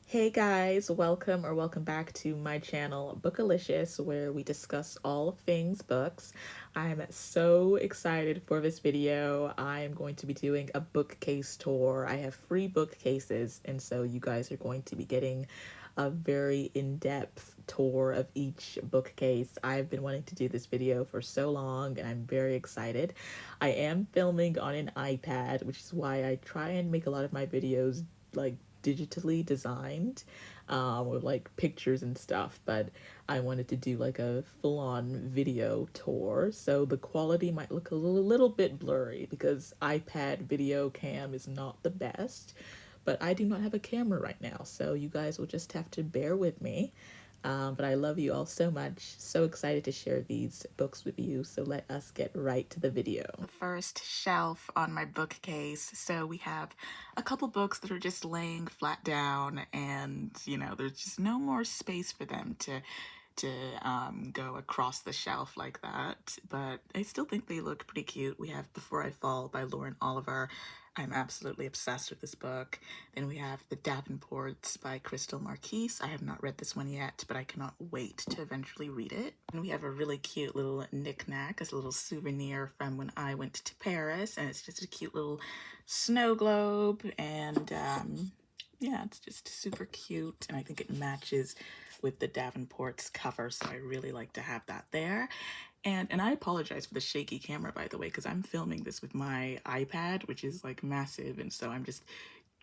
Hey guys, welcome back to my channel Bookalicious, where we discuss all things books. I'm so excited for this video. I am going to be doing a bookcase tour. I have free bookcases, and so you guys are going to be getting a very in-depth tour of each bookcase. I've been wanting to do this video for so long, and I'm very excited. I am filming on an iPad, which is why I try and make a lot of my videos like digitally designed with like pictures and stuff, but I wanted to do like a full-on video tour, so the quality might look a little bit blurry because iPad video cam is not the best, but I do not have a camera right now, so you guys will just have to bear with me. But I love you all so much. So excited to share these books with you. So let us get right to the video. The first shelf on my bookcase. So we have a couple books that are just laying flat down, and you know, there's just no more space for them to go across the shelf like that, but I still think they look pretty cute. We have Before I Fall by Lauren Oliver. I'm absolutely obsessed with this book. Then we have The Davenports by Crystal Marquise. I have not read this one yet, but I cannot wait to eventually read it. And we have a really cute little knickknack, as a little souvenir from when I went to Paris, and it's just a cute little snow globe, and yeah, it's just super cute, and I think it matches with the Davenport's cover, so I really like to have that there. And I apologize for the shaky camera, by the way, because I'm filming this with my iPad, which is like massive, and so I'm just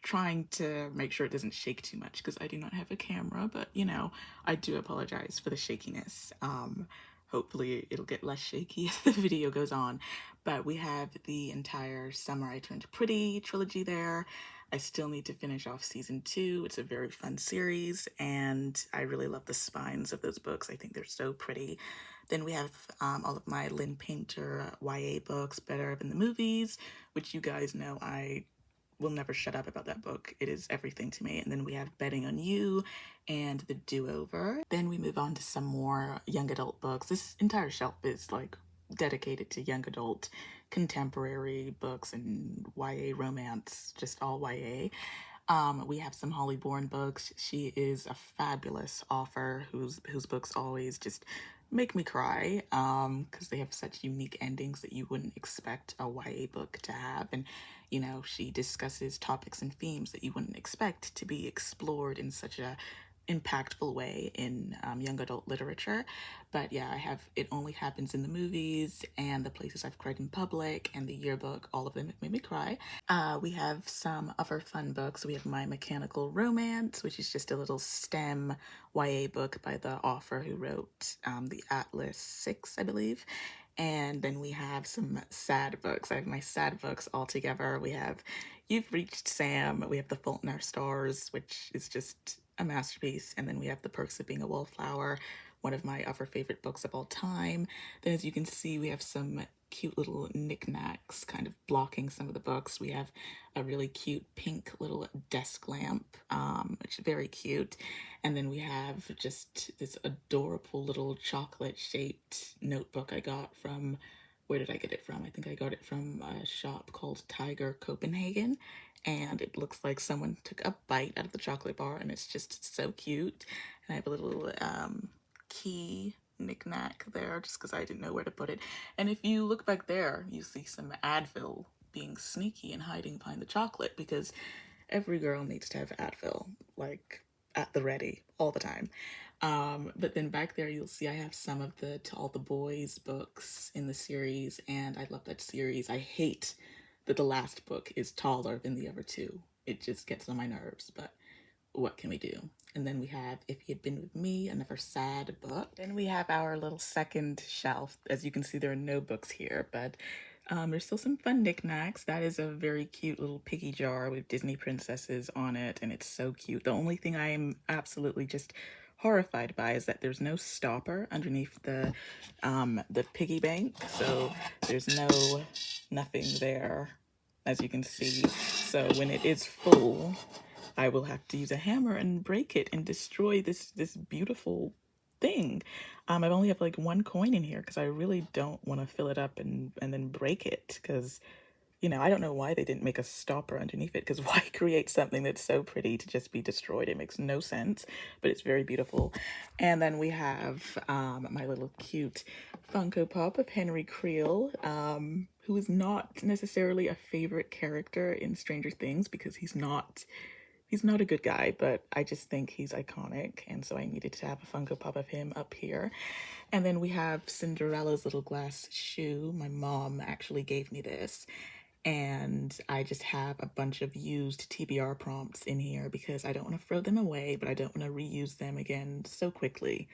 trying to make sure it doesn't shake too much because I do not have a camera, but you know, I do apologize for the shakiness. Hopefully it'll get less shaky as the video goes on. But we have the entire Summer I Turned Pretty trilogy there. I still need to finish off season 2. It's a very fun series, and I really love the spines of those books. I think they're so pretty. Then we have all of my Lynn Painter YA books, Better Than the Movies, which you guys know I will never shut up about that book. It is everything to me. And then we have Betting on You and The Do-Over. Then we move on to some more young adult books. This entire shelf is like dedicated to young adult contemporary books and YA romance, just all YA. We have some Holly Bourne books. She is a fabulous author whose books always just make me cry because they have such unique endings that you wouldn't expect a YA book to have. And you know, she discusses topics and themes that you wouldn't expect to be explored in such a impactful way in young adult literature. But yeah, I have It Only Happens in the Movies and The Places I've Cried in Public and The Yearbook. All of them made me cry. We have some other fun books. We have My Mechanical Romance, which is just a little STEM YA book by the author who wrote the Atlas 6, I believe. And then we have some sad books. I have my sad books all together. We have You've Reached Sam. We have The Fault in Our Stars, which is just a masterpiece. And then we have The Perks of Being a Wallflower, one of my other favorite books of all time. Then as you can see, we have some cute little knickknacks kind of blocking some of the books. We have a really cute pink little desk lamp, which is very cute. And then we have just this adorable little chocolate shaped notebook I got from, where did I get it from? I think I got it from a shop called Tiger Copenhagen. And it looks like someone took a bite out of the chocolate bar, and it's just so cute. And I have a little key knickknack there just because I didn't know where to put it. And if you look back there, you see some Advil being sneaky and hiding behind the chocolate, because every girl needs to have Advil, like at the ready all the time. But then back there you'll see I have some of the To All the Boys books in the series, and I love that series. I hate that the last book is taller than the other two. It just gets on my nerves, but what can we do? And then we have If He Had Been With Me, another sad book. Then we have our little second shelf. As you can see, there are no books here, but there's still some fun knickknacks. That is a very cute little piggy jar with Disney princesses on it, and it's so cute. The only thing I am absolutely just horrified by is that there's no stopper underneath the piggy bank, so there's nothing there, as you can see. So when it is full, I will have to use a hammer and break it and destroy this beautiful thing. I've only have like one coin in here because I really don't want to fill it up and then break it, because I don't know why they didn't make a stopper underneath it, because why create something that's so pretty to just be destroyed? It makes no sense, but it's very beautiful. And then we have my little cute Funko Pop of Henry Creel, who is not necessarily a favorite character in Stranger Things because he's not a good guy, but I just think he's iconic, and so I needed to have a Funko Pop of him up here. And then we have Cinderella's little glass shoe. My mom actually gave me this, and I just have a bunch of used TBR prompts in here because I don't want to throw them away, but I don't want to reuse them again so quickly,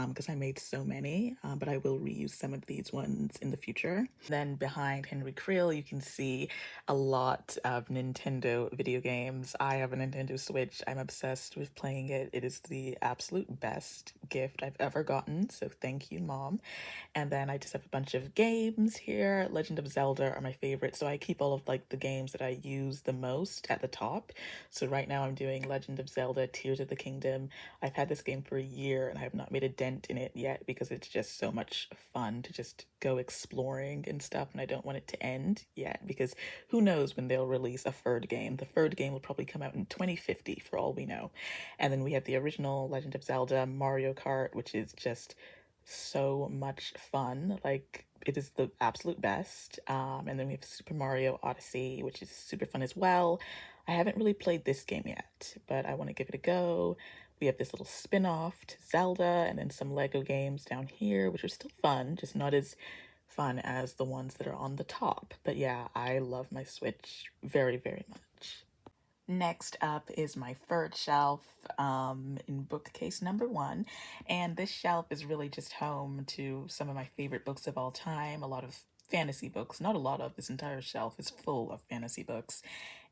because I made so many, but I will reuse some of these ones in the future. Then behind Henry Creel, you can see a lot of Nintendo video games. I have a Nintendo Switch. I'm obsessed with playing it. It is the absolute best gift I've ever gotten, so thank you, Mom. And then I just have a bunch of games here. Legend of Zelda are my favorite, so I keep all of like the games that I use the most at the top. So right now I'm doing Legend of Zelda Tears of the Kingdom. I've had this game for a year and I have not made a dent in it yet because it's just so much fun to just go exploring and stuff, and I don't want it to end yet because who knows when they'll release a third game. The third game will probably come out in 2050 for all we know. And then we have the original Legend of Zelda Mario Kart, which is just so much fun. Like, it is the absolute best. And then we have Super Mario Odyssey, which is super fun as well. I haven't really played this game yet, but I want to give it a go. We have this little spin-off to Zelda, and then some Lego games down here, which are still fun, just not as fun as the ones that are on the top. But yeah, I love my Switch very, very much. Next up is my third shelf in bookcase number one. And this shelf is really just home to some of my favorite books of all time, a lot of fantasy books. Not a lot of, this entire shelf is full of fantasy books.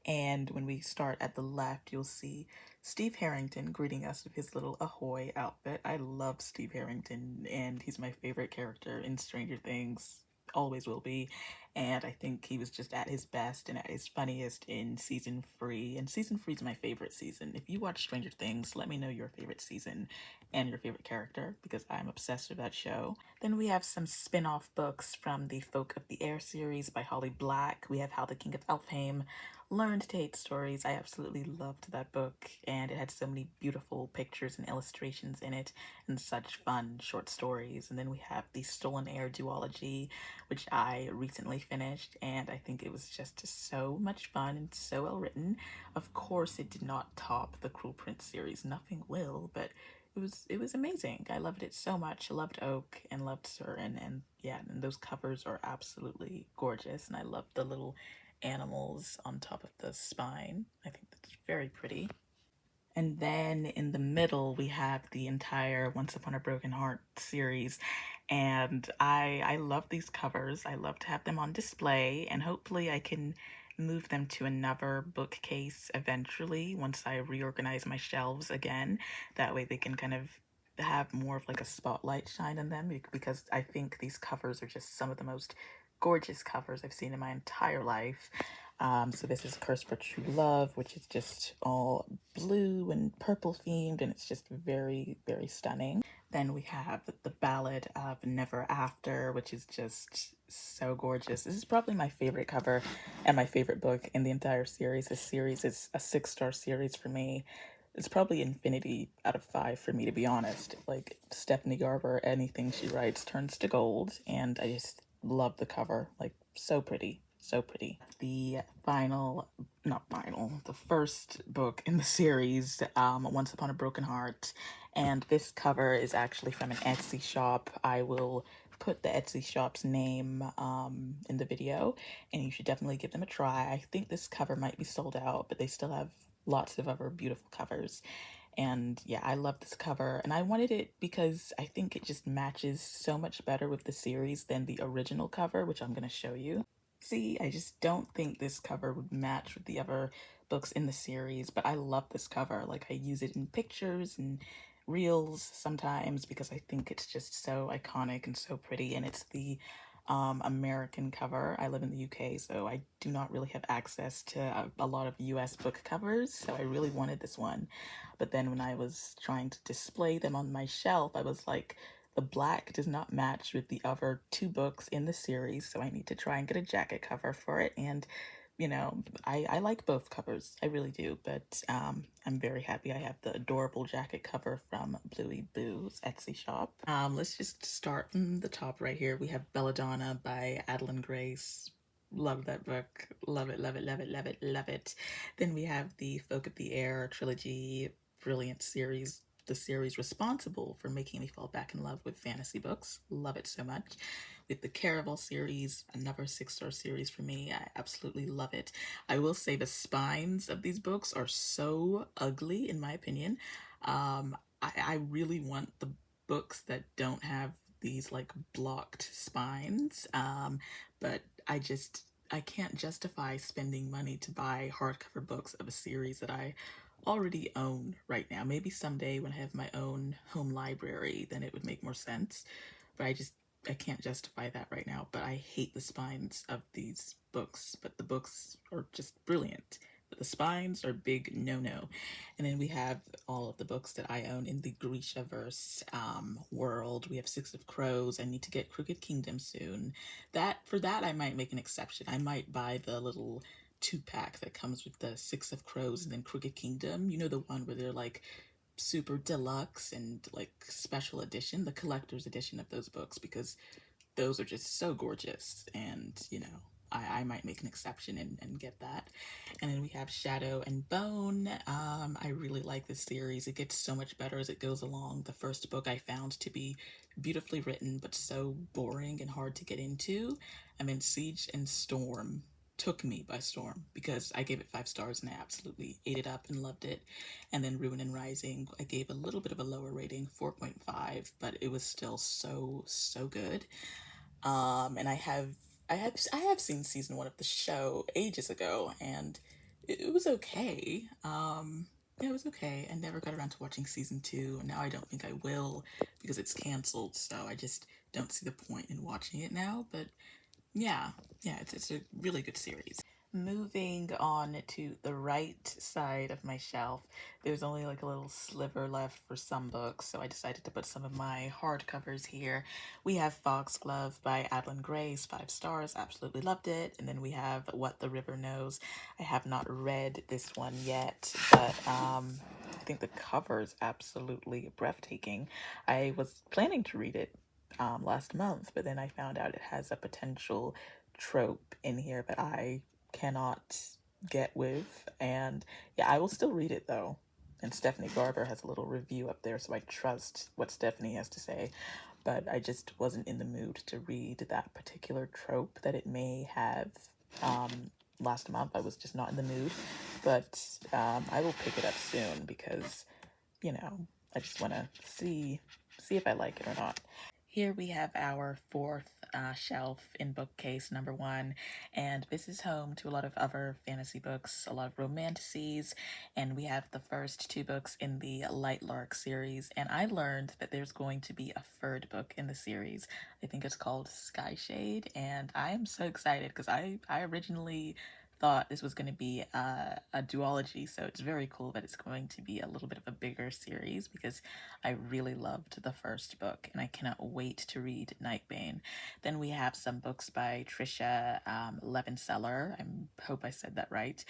And when we start at the left, you'll see Steve Harrington greeting us with his little ahoy outfit. I love Steve Harrington, and he's my favorite character in Stranger Things, always will be. And I think he was just at his best and at his funniest in season 3. And season 3 is my favorite season. If you watch Stranger Things, let me know your favorite season and your favorite character because I'm obsessed with that show. Then we have some spin off books from the Folk of the Air series by Holly Black. We have How the King of Elfhame Learned to Hate Stories. I absolutely loved that book, and it had so many beautiful pictures and illustrations in it and such fun short stories. And then we have the Stolen Air duology, which I recently finished, and I think it was just so much fun and so well written. Of course, it did not top the Cruel Prince series. Nothing will, but it was amazing. I loved it so much. I loved Oak and loved Surin, and yeah, and those covers are absolutely gorgeous. And I love the little animals on top of the spine. I think that's very pretty. And then in the middle, we have the entire Once Upon a Broken Heart series. And I love these covers. I love to have them on display, and hopefully I can move them to another bookcase eventually once I reorganize my shelves again. That way they can kind of have more of like a spotlight shine on them, because I think these covers are just some of the most gorgeous covers I've seen in my entire life. So this is Curse for True Love, which is just all blue and purple themed, and it's just very, very stunning. Then we have the Ballad of Never After, which is just so gorgeous. This is probably my favorite cover and my favorite book in the entire series. This series is a 6-star series for me. It's probably infinity out of 5 for me, to be honest. Like, Stephanie Garber, anything she writes turns to gold, and I just love the cover. Like, so pretty. So pretty. The the first book in the series, Once Upon a Broken Heart, and this cover is actually from an Etsy shop. I will put the Etsy shop's name in the video, and you should definitely give them a try. I think this cover might be sold out, but they still have lots of other beautiful covers. And yeah, I love this cover, and I wanted it because I think it just matches so much better with the series than the original cover, which I'm going to show you. See, I just don't think this cover would match with the other books in the series, but I love this cover. Like, I use it in pictures and reels sometimes because I think it's just so iconic and so pretty, and it's the American cover. I live in the UK, so I do not really have access to a lot of US book covers, so I really wanted this one. But then when I was trying to display them on my shelf, I was like, The black does not match with the other two books in the series, so I need to try and get a jacket cover for it. And you know, I like both covers, I really do, but I'm very happy I have the adorable jacket cover from Bluey Boo's Etsy shop. Let's just start from the top right here. We have Belladonna by Adeline Grace. Love that book. Love it, love it, love it, love it, love it. Then we have the Folk of the Air trilogy, brilliant series, the series responsible for making me fall back in love with fantasy books. Love it so much. With the Caraval series, another 6-star series for me. I absolutely love it. I will say the spines of these books are so ugly, in my opinion. I really want the books that don't have these like blocked spines, but I can't justify spending money to buy hardcover books of a series that I already own right now. Maybe someday when I have my own home library, then it would make more sense. But I can't justify that right now. But I hate the spines of these books. But the books are just brilliant. But the spines are big no-no. And then we have all of the books that I own in the Grisha-verse world. We have Six of Crows. I need to get Crooked Kingdom soon. For that I might make an exception. I might buy the little 2-pack that comes with the Six of Crows and then Crooked Kingdom. You know, the one where they're like super deluxe and like special edition, the collector's edition of those books, because those are just so gorgeous. And you know, I might make an exception and get that. And then we have Shadow and Bone. I really like this series. It gets so much better as it goes along. The first book I found to be beautifully written but so boring and hard to get into. I mean, Siege and Storm took me by storm because I gave it 5 stars and I absolutely ate it up and loved it. And then Ruin and Rising, I gave a little bit of a lower rating, 4.5, but it was still so good. And I have seen season 1 of the show ages ago, and it was okay. Yeah, it was okay. I never got around to watching season 2, and now I don't think I will because it's canceled. So I just don't see the point in watching it now. But yeah, it's a really good series. Moving on to the right side of my shelf, there's only like a little sliver left for some books, so I decided to put some of my hardcovers here. We have Foxglove by Adeline Grace, 5 stars, absolutely loved it. And then we have What the River Knows. I have not read this one yet, but I think the cover is absolutely breathtaking. I was planning to read it last month, but then I found out it has a potential trope in here that I cannot get with. And yeah, I will still read it though. And Stephanie Garber has a little review up there, so I trust what Stephanie has to say. But I just wasn't in the mood to read that particular trope that it may have. Last month I was just not in the mood, but I will pick it up soon because, you know, I just want to see if I like it or not. Here we have our fourth shelf in bookcase number 1, and this is home to a lot of other fantasy books, a lot of romantices, and we have the first 2 books in the Light Lark series, and I learned that there's going to be a third book in the series. I think it's called Skyshade, and I am so excited because I originally thought this was going to be a duology, so it's very cool that it's going to be a little bit of a bigger series because I really loved the first book and I cannot wait to read Nightbane. Then we have some books by Trisha Levenseller. I hope I said that right.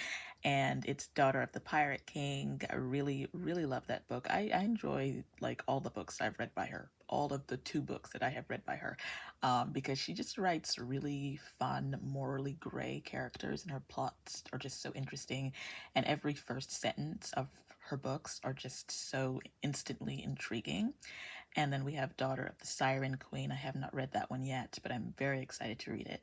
And it's Daughter of the Pirate King. I really love that book. I enjoy like all the books I've read by her, all of the 2 books that I have read by her, because she just writes really fun, morally gray characters, and her plots are just so interesting. And every first sentence of her books are just so instantly intriguing. And then we have Daughter of the Siren Queen. I have not read that one yet, but I'm very excited to read it.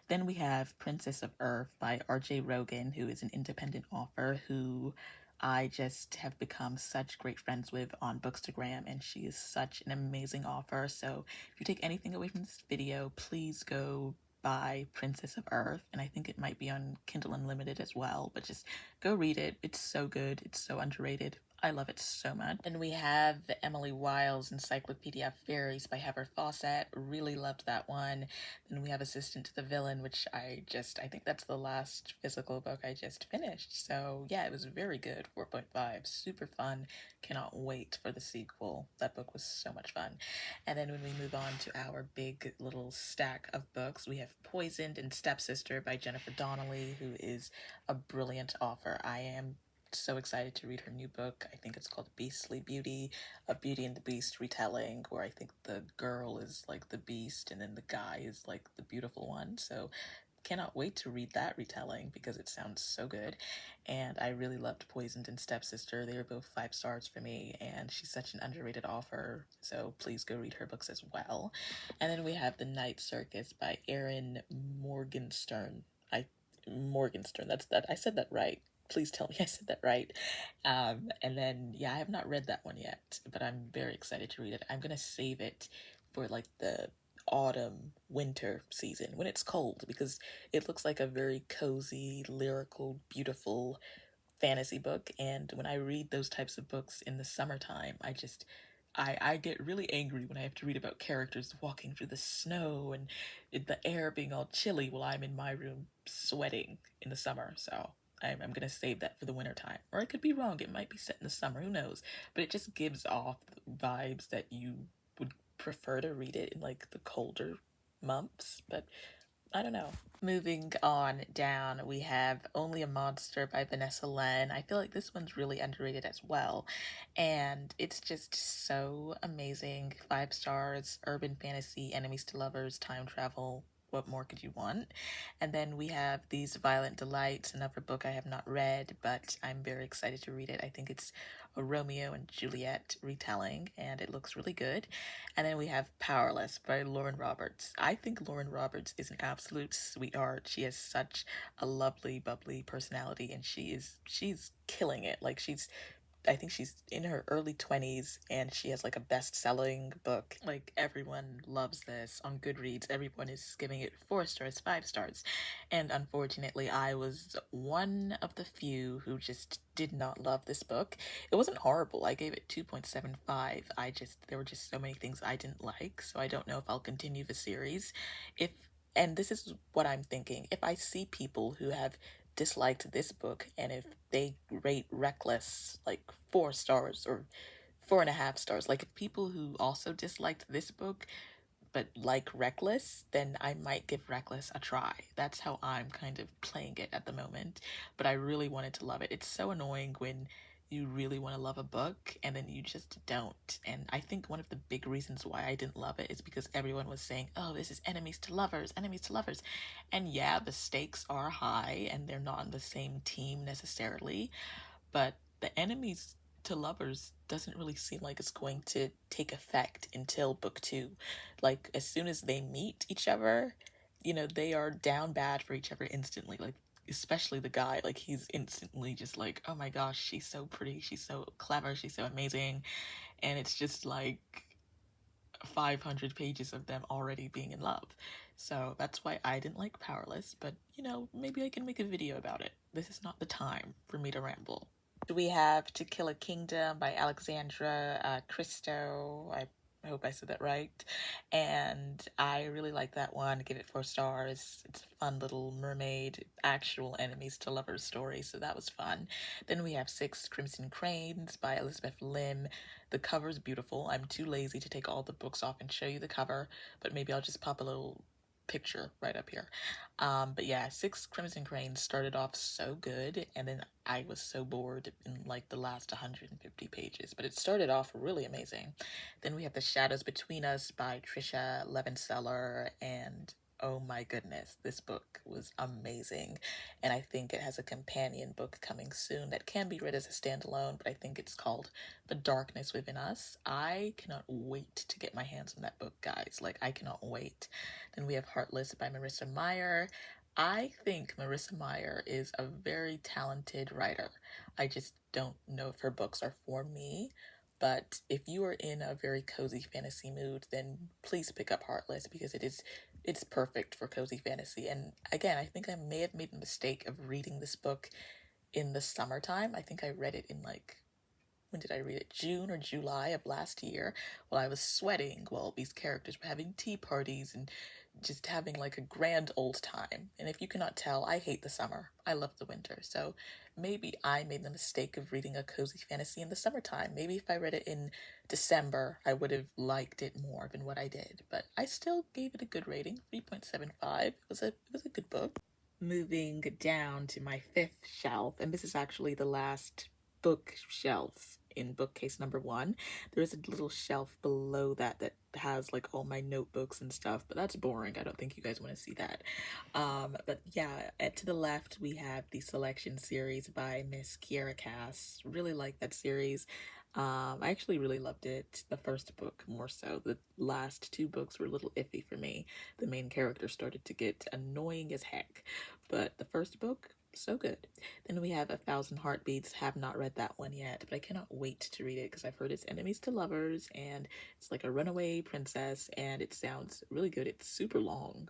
Then we have Princess of Earth by R.J. Rogan, who is an independent author who I just have become such great friends with on Bookstagram, and she is such an amazing author. So if you take anything away from this video, please go buy Princess of Earth, and I think it might be on Kindle Unlimited as well, but just go read it. It's so good. It's so underrated. I love it so much. And we have Emily Wiles' Encyclopedia of Fairies by Heather Fawcett. Really loved that one. Then we have Assistant to the Villain, which I think that's the last physical book I just finished. So yeah, it was very good. 4.5, super fun. Cannot wait for the sequel. That book was so much fun. And then when we move on to our big little stack of books, we have Poisoned and Stepsister by Jennifer Donnelly, who is a brilliant author. I am so excited to read her new book. I think it's called Beastly Beauty, a Beauty and the Beast retelling, where I think the girl is like the beast and then the guy is like the beautiful one. So cannot wait to read that retelling because it sounds so good. And I really loved Poisoned and Stepsister. They were both 5 stars for me, and she's such an underrated author, so please go read her books as well. And then we have The Night Circus by Erin Morgenstern. Morgenstern, that's that. I said that right. Please tell me I said that right. And then, yeah, I have not read that one yet, but I'm very excited to read it. I'm going to save it for like the autumn, winter season when it's cold because it looks like a very cozy, lyrical, beautiful fantasy book. And when I read those types of books in the summertime, I get really angry when I have to read about characters walking through the snow and the air being all chilly while I'm in my room sweating in the summer. So I'm going to save that for the winter time. Or I could be wrong. It might be set in the summer. Who knows? But it just gives off vibes that you would prefer to read it in like the colder months. But I don't know. Moving on down, we have Only a Monster by Vanessa Len. I feel like this one's really underrated as well. And it's just so amazing. 5 stars, urban fantasy, enemies to lovers, time travel. What more could you want? And then we have These Violent Delights, another book I have not read, but I'm very excited to read it. I think it's a Romeo and Juliet retelling, and it looks really good. And then we have Powerless by Lauren Roberts. I think Lauren Roberts is an absolute sweetheart. She has such a lovely, bubbly personality, and she's killing it. Like I think she's in her early 20s and she has like a best-selling book. Like everyone loves this on Goodreads. Everyone is giving it 4 stars, 5 stars. And unfortunately, I was one of the few who just did not love this book. It wasn't horrible. I gave it 2.75. There were just so many things I didn't like, so I don't know if I'll continue the series. If and this is what I'm thinking. If I see people who have disliked this book and if they rate Reckless like 4 stars or 4.5 stars, like if people who also disliked this book but like Reckless, then I might give Reckless a try. That's how I'm kind of playing it at the moment. But I really wanted to love it. It's so annoying when you really want to love a book and then you just don't. And I think one of the big reasons why I didn't love it is because everyone was saying, oh, this is enemies to lovers, enemies to lovers. And yeah, the stakes are high and they're not on the same team necessarily, but the enemies to lovers doesn't really seem like it's going to take effect until book 2. Like as soon as they meet each other, they are down bad for each other instantly. Like especially the guy, like he's instantly just like, oh my gosh, she's so pretty, she's so clever, she's so amazing. And it's just like 500 pages of them already being in love. So that's why I didn't like Powerless, but maybe I can make a video about it. This is not the time for me to ramble. We have To Kill a Kingdom by Alexandra Christo. I hope I said that right. And I really like that one. Give it 4 stars. It's a fun little mermaid, actual enemies to lovers story, so that was fun. Then we have 6 Crimson Cranes by Elizabeth Lim. The cover's beautiful. I'm too lazy to take all the books off and show you the cover, but maybe I'll just pop a little picture right up here. But yeah, 6 Crimson Cranes started off so good, and then I was so bored in like the last 150 pages, but it started off really amazing. Then we have The Shadows Between Us by Trisha Levenseller, and oh my goodness, this book was amazing. And I think it has a companion book coming soon that can be read as a standalone, but I think it's called The Darkness Within Us. I cannot wait to get my hands on that book, guys. Like, I cannot wait. Then we have Heartless by Marissa Meyer. I think Marissa Meyer is a very talented writer. I just don't know if her books are for me. But if you are in a very cozy fantasy mood, then please pick up Heartless because it's perfect for cozy fantasy. And again, I think I may have made a mistake of reading this book in the summertime. I think I read it in like when did I read it? June or July of last year, while I was sweating while these characters were having tea parties and just having like a grand old time. And if you cannot tell, I hate the summer. I love the winter. So maybe I made the mistake of reading a cozy fantasy in the summertime. Maybe if I read it in December, I would have liked it more than what I did. But I still gave it a good rating, 3.75. It was a good book. Moving down to my fifth shelf, and this is actually the last bookshelf in bookcase number one. There is a little shelf below that that has like all my notebooks and stuff, but that's boring. I don't think you guys want to see that. But yeah, to the left we have the selection series by Miss Kiera Cass. Really like that series. I actually really loved it. The first book more so. The last two books were a little iffy for me. The main character started to get annoying as heck, but the first book, so good. Then we have A Thousand Heartbeats. Have not read that one yet, but I cannot wait to read it because I've heard it's enemies to lovers and it's like a runaway princess and it sounds really good. It's super long,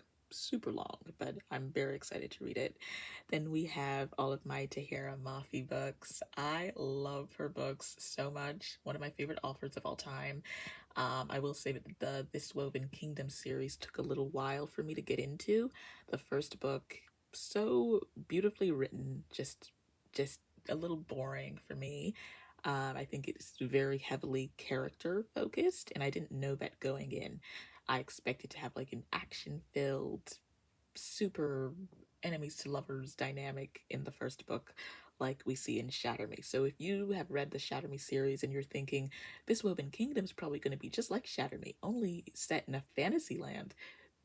but I'm very excited to read it. Then we have all of my Tahira Mafi books. I love her books so much. One of my favorite authors of all time. I will say that the This Woven Kingdom series took a little while for me to get into. The first book, so beautifully written, just a little boring for me. I think it's very heavily character focused, and I didn't know that going in. I expected to have like an action filled, super enemies to lovers dynamic in the first book, like we see in Shatter Me. So if you have read the Shatter Me series and you're thinking this Woven Kingdom is probably going to be just like Shatter Me, only set in a fantasy land,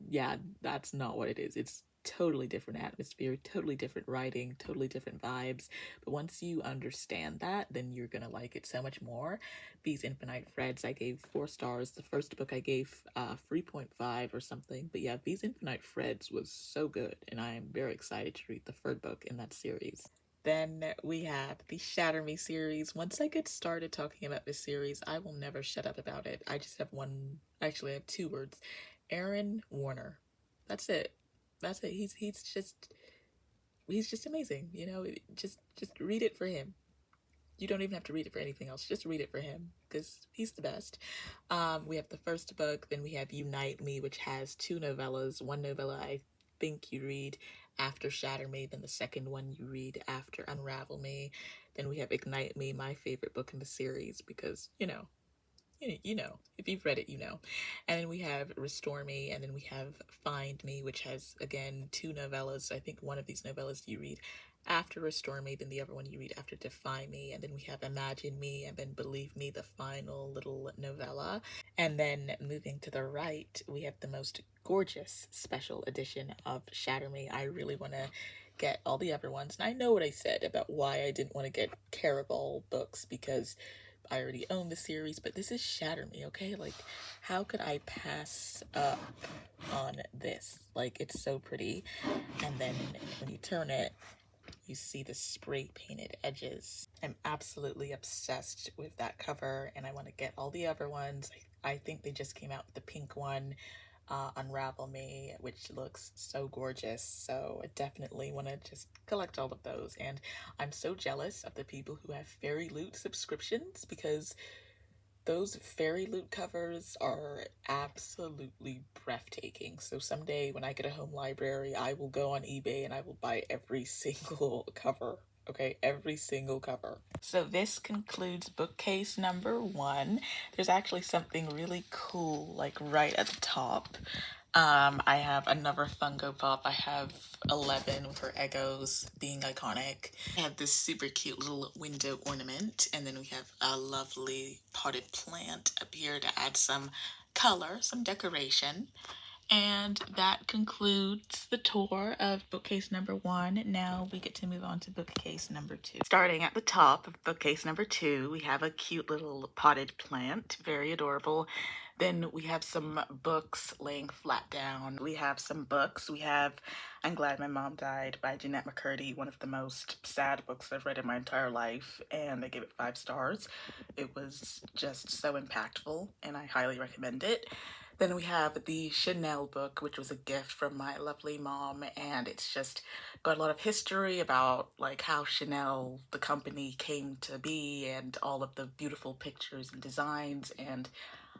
yeah, that's not what it is. It's totally different atmosphere, totally different writing, totally different vibes. But once you understand that, then you're gonna like it so much more. These Infinite Threads, I gave 4 stars. The first book I gave 3.5 or something. But yeah, These Infinite Threads was so good, and I am very excited to read the third book in that series. Then we have the Shatter Me series. Once I get started talking about this series, I will never shut up about it. I just have one, actually I have 2 words. Aaron Warner. That's it. That's it. He's just amazing, you know? Just read it for him. You don't even have to read it for anything else. Just read it for him because he's the best. We have the first book, then we have Unite Me, which has 2 novellas. One novella I think you read after Shatter Me, then the second one you read after Unravel Me. Then we have Ignite Me, my favorite book in the series, because, you know, if you've read it, you know. And then we have Restore Me, and then we have Find Me, which has, again, 2 novellas. I think one of these novellas you read after Restore Me, then the other one you read after Defy Me, and then we have Imagine Me, and then Believe Me, the final little novella. And then moving to the right, we have the most gorgeous special edition of Shatter Me. I really want to get all the other ones, and I know what I said about why I didn't want to get Caraval books, because I already own the series, but this is Shatter Me, okay? Like, how could I pass up on this? Like, it's so pretty. And then when you turn it, you see the spray painted edges. I'm absolutely obsessed with that cover, and I want to get all the other ones. I think they just came out with the pink one, Unravel Me, which looks so gorgeous. So I definitely want to just collect all of those. And I'm so jealous of the people who have Fairy Loot subscriptions, because those Fairy Loot covers are absolutely breathtaking. So someday when I get a home library, I will go on eBay and I will buy every single cover. Okay, every single cover. So this concludes bookcase number 1. There's actually something really cool, like right at the top. I have another Funko Pop. I have 11 with her Eggos being iconic. I have this super cute little window ornament, and then we have a lovely potted plant up here to add some color, some decoration. And that concludes the tour of bookcase number 1. Now we get to move on to bookcase number 2. Starting at the top of bookcase number 2, we have a cute little potted plant, very adorable. Then we have some books laying flat down. We have some books. We have I'm Glad My Mom Died by Jeanette McCurdy, one of the most sad books I've read in my entire life, and I gave it 5 stars. It was just so impactful, and I highly recommend it. Then we have the Chanel book, which was a gift from my lovely mom, and it's just got a lot of history about like how Chanel, the company, came to be and all of the beautiful pictures and designs, and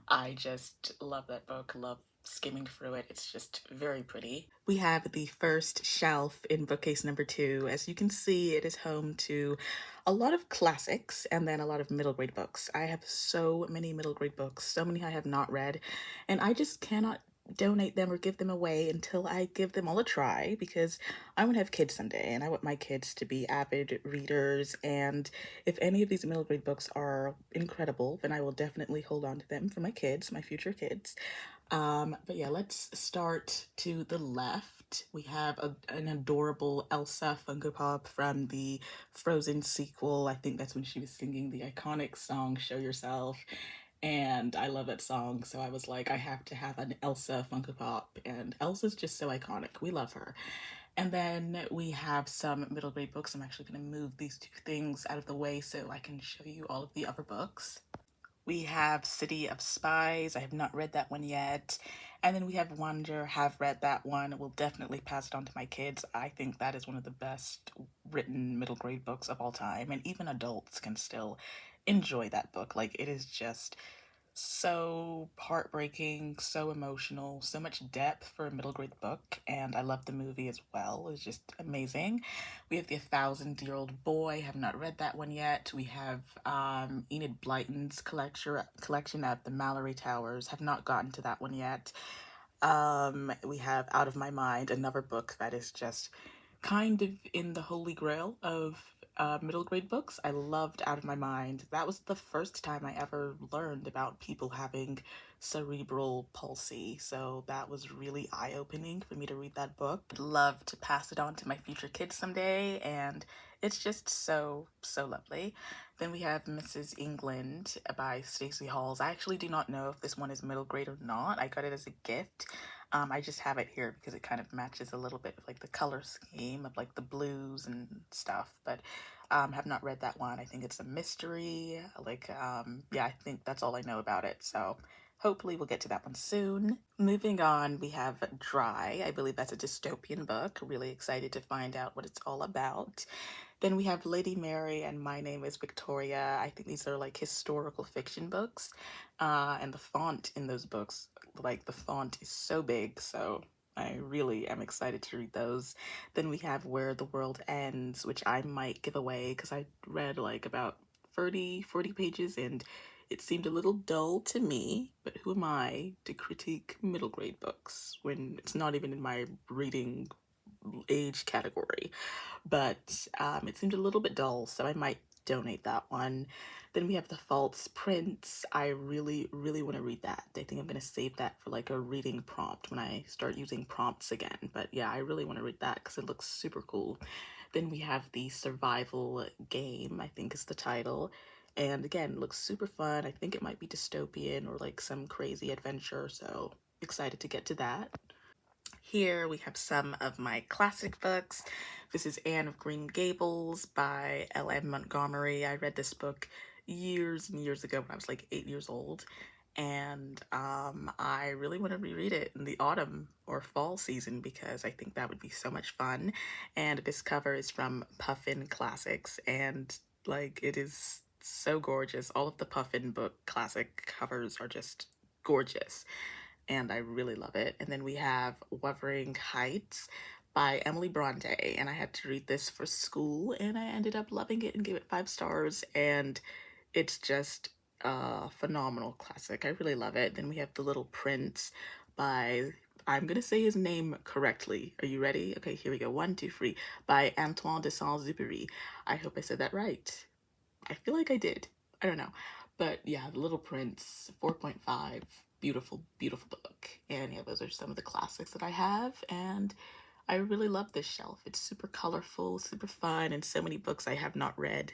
I just love that book, love skimming through it. It's just very pretty. We have the first shelf in bookcase number 2. As you can see, it is home to a lot of classics and then a lot of middle grade books. I have so many middle grade books, so many I have not read, and I just cannot donate them or give them away until I give them all a try, because I want to have kids someday and I want my kids to be avid readers, and if any of these middle grade books are incredible, then I will definitely hold on to them for my kids, my future kids. But yeah, let's start to the left. We have an adorable Elsa Funko Pop from the Frozen sequel. I think that's when she was singing the iconic song Show Yourself. And I love that song, so I was like, I have to have an Elsa Funko Pop. And Elsa's just so iconic. We love her. And then we have some middle grade books. I'm actually going to move these two things out of the way so I can show you all of the other books. We have City of Spies. I have not read that one yet. And then we have Wonder. Have read that one. Will definitely pass it on to my kids. I think that is one of the best written middle grade books of all time. And even adults can still enjoy that book. Like, it is just so heartbreaking, so emotional, so much depth for a middle grade book, and I love the movie as well. It's just amazing. We have The 1,000-Year-Old Boy. Have not read that one yet. We have Enid Blyton's collection of the Mallory Towers. Have not gotten to that one yet. We have Out of My Mind, another book that is just kind of in the holy grail of middle grade books. I loved Out of My Mind. That was the first time I ever learned about people having cerebral palsy, so that was really eye-opening for me to read that book. I'd love to pass it on to my future kids someday, and it's just so lovely. Then we have Mrs. England by Stacey Halls. I actually do not know if this one is middle grade or not. I got it as a gift. I just have it here because it kind of matches a little bit with like the color scheme of like the blues and stuff, but have not read that one. I think it's a mystery. Yeah, I think that's all I know about it. So hopefully we'll get to that one soon. Moving on, we have Dry. I believe that's a dystopian book. Really excited to find out what it's all about. Then we have Lady Mary and My Name is Victoria. I think these are like historical fiction books. And the font in those books, like the font is so big, so I really am excited to read those. Then we have Where the World Ends, which I might give away because I read like about 40 pages and it seemed a little dull to me, but who am I to critique middle grade books when it's not even in my reading age category? But it seemed a little bit dull, so I might donate that one. Then we have The False Prince. I really want to read that. I think I'm going to save that for like a reading prompt when I start using prompts again. But yeah, I really want to read that because it looks super cool. Then we have The Survival Game, I think is the title. And again, it looks super fun. I think it might be dystopian or like some crazy adventure, so excited to get to that. Here we have some of my classic books. This is Anne of Green Gables by L.M. Montgomery. I read this book years and years ago when I was like 8 years old, and I really want to reread it in the autumn or fall season because I think that would be so much fun. And this cover is from Puffin Classics, and like it is so gorgeous. All of the Puffin book classic covers are just gorgeous, and I really love it. And then we have Wuthering Heights by Emily Bronte, and I had to read this for school, and I ended up loving it and gave it 5 stars, and it's just a phenomenal classic. I really love it. Then we have The Little Prince by, I'm gonna say his name correctly. Are you ready? Okay, here we go. 1, 2, 3. By Antoine de Saint-Exupéry. I hope I said that right. I feel like I did. I don't know. But yeah, The Little Prince, 4.5. Beautiful book. And yeah, those are some of the classics that I have, and I really love this shelf. It's super colorful, super fun, and so many books I have not read,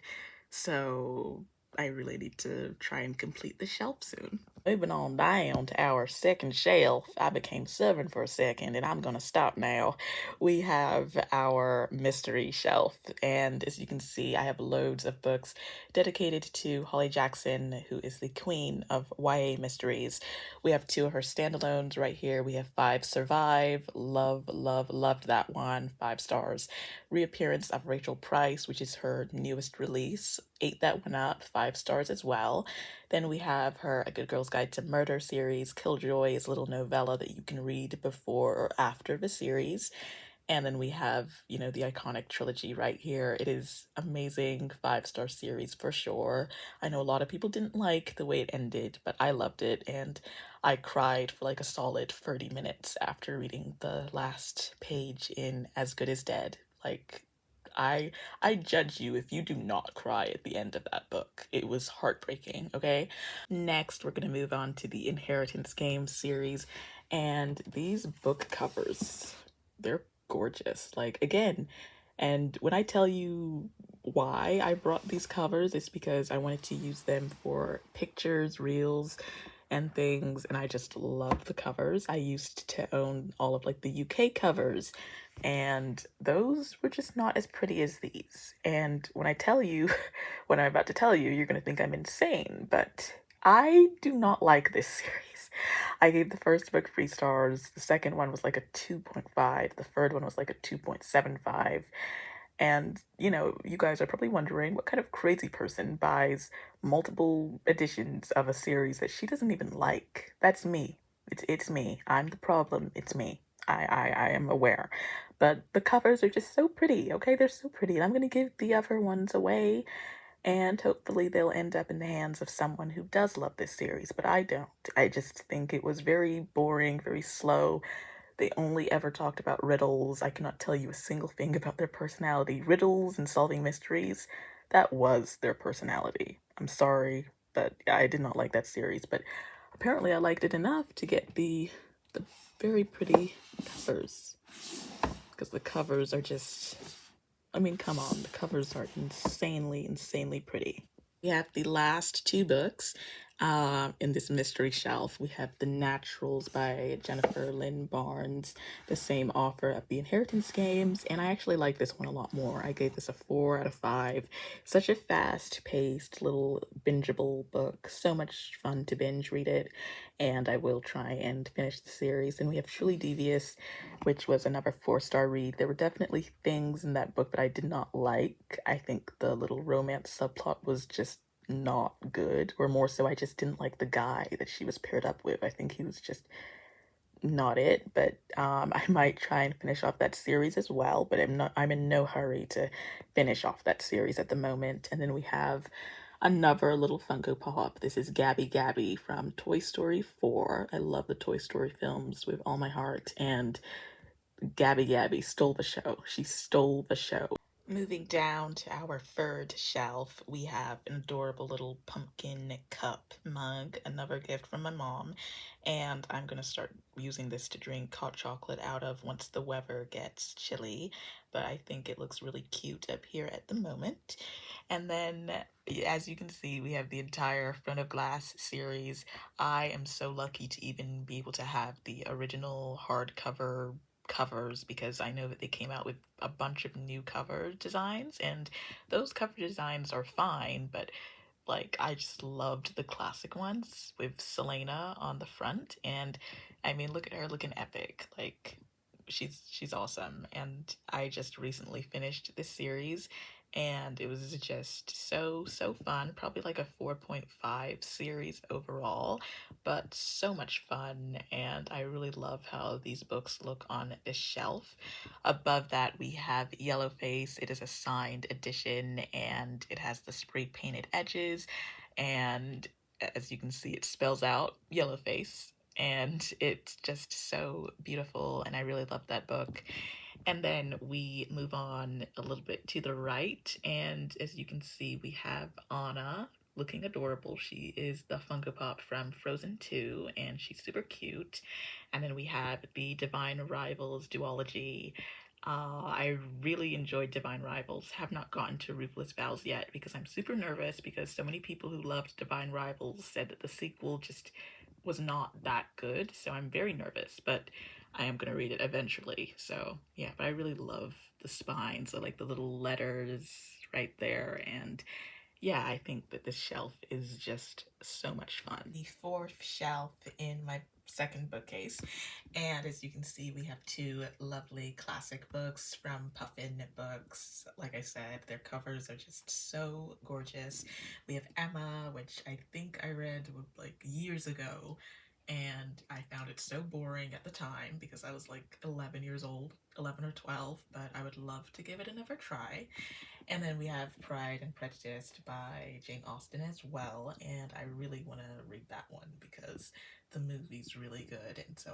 so I really need to try and complete the shelf soon. Moving on down to our second shelf, I became serving for a second and I'm gonna stop now. We have our mystery shelf, and as you can see, I have loads of books dedicated to Holly Jackson, who is the queen of YA mysteries. We have two of her standalones right here. We have Five Survive, loved that one, 5 stars. Reappearance of Rachel Price, which is her newest release, ate that one up, 5 stars as well. Then we have her A Good Girl's Guide to Murder series. Killjoy is a little novella that you can read before or after the series. And then we have, the iconic trilogy right here. It is amazing, 5 star series for sure. I know a lot of people didn't like the way it ended, but I loved it, and I cried for like a solid 30 minutes after reading the last page in As Good as Dead. Like, I I judge you if you do not cry at the end of that book. It was heartbreaking, okay? Next, we're going to move on to the Inheritance Games series, and these book covers, they're gorgeous. Like, again, and when I tell you why I brought these covers, it's because I wanted to use them for pictures, reels, and things, and I just love the covers. I used to own all of like the UK covers, and those were just not as pretty as these. And when I tell you what I'm about to tell you, you're gonna think I'm insane, but I do not like this series. I gave the first book 3 stars, the second one was like a 2.5, the third one was like a 2.75. And, you guys are probably wondering what kind of crazy person buys multiple editions of a series that she doesn't even like. That's me. It's me. I'm the problem. It's me. I am aware. But the covers are just so pretty, okay? They're so pretty. And I'm going to give the other ones away, and hopefully they'll end up in the hands of someone who does love this series, but I don't. I just think it was very boring, very slow. They only ever talked about riddles. I cannot tell you a single thing about their personality. Riddles and solving mysteries, that was their personality. I'm sorry, but I did not like that series. But apparently I liked it enough to get the very pretty covers. Because the covers are just, I mean, come on, the covers are insanely pretty. We have the last two books in this mystery shelf. We have The Naturals by Jennifer Lynn Barnes, the same author of The Inheritance Games, and I actually like this one a lot more. I gave this a 4 out of 5. Such a fast-paced, little bingeable book. So much fun to binge read it, and I will try and finish the series. And we have Truly Devious, which was another 4 star read. There were definitely things in that book that I did not like. I think the little romance subplot was just not good, or more so, I just didn't like the guy that she was paired up with. I think he was just not it, but I might try and finish off that series as well, but I'm in no hurry to finish off that series at the moment. And then we have another little Funko Pop. This is Gabby Gabby from Toy Story 4. I love the Toy Story films with all my heart, and Gabby Gabby stole the show. She stole the show. Moving down to our third shelf, we have an adorable little pumpkin cup mug, another gift from my mom, and I'm going to start using this to drink hot chocolate out of once the weather gets chilly, but I think it looks really cute up here at the moment. And then, as you can see, we have the entire Front of Glass series. I am so lucky to even be able to have the original hardcover covers, because I know that they came out with a bunch of new cover designs, and those cover designs are fine, but like, I just loved the classic ones with Selena on the front, and I mean, look at her looking epic. Like, she's awesome, and I just recently finished this series, and it was just so fun. Probably like a 4.5 series overall, but so much fun, and I really love how these books look on this shelf. Above that, we have Yellowface. It is a signed edition, and it has the spray painted edges, and as you can see, it spells out Yellowface, and it's just so beautiful, and I really love that book. And then we move on a little bit to the right, and as you can see, we have Anna looking adorable. She is the Funko Pop from Frozen 2, and she's super cute. And then we have the Divine Rivals duology. I really enjoyed Divine Rivals. Have not gotten to Ruthless Vows yet because I'm super nervous, because so many people who loved Divine Rivals said that the sequel just was not that good, so I'm very nervous, but I am gonna read it eventually. So yeah, but I really love the spines, so like the little letters right there, and yeah, I think that this shelf is just so much fun. The fourth shelf in my second bookcase, and as you can see, we have two lovely classic books from Puffin Books. Like I said, their covers are just so gorgeous. We have Emma, which I think I read like years ago, and I found it so boring at the time because I was like 11 years old, 11 or 12, but I would love to give it another try. And then we have Pride and Prejudice by Jane Austen as well, and I really want to read that one because the movie's really good, and so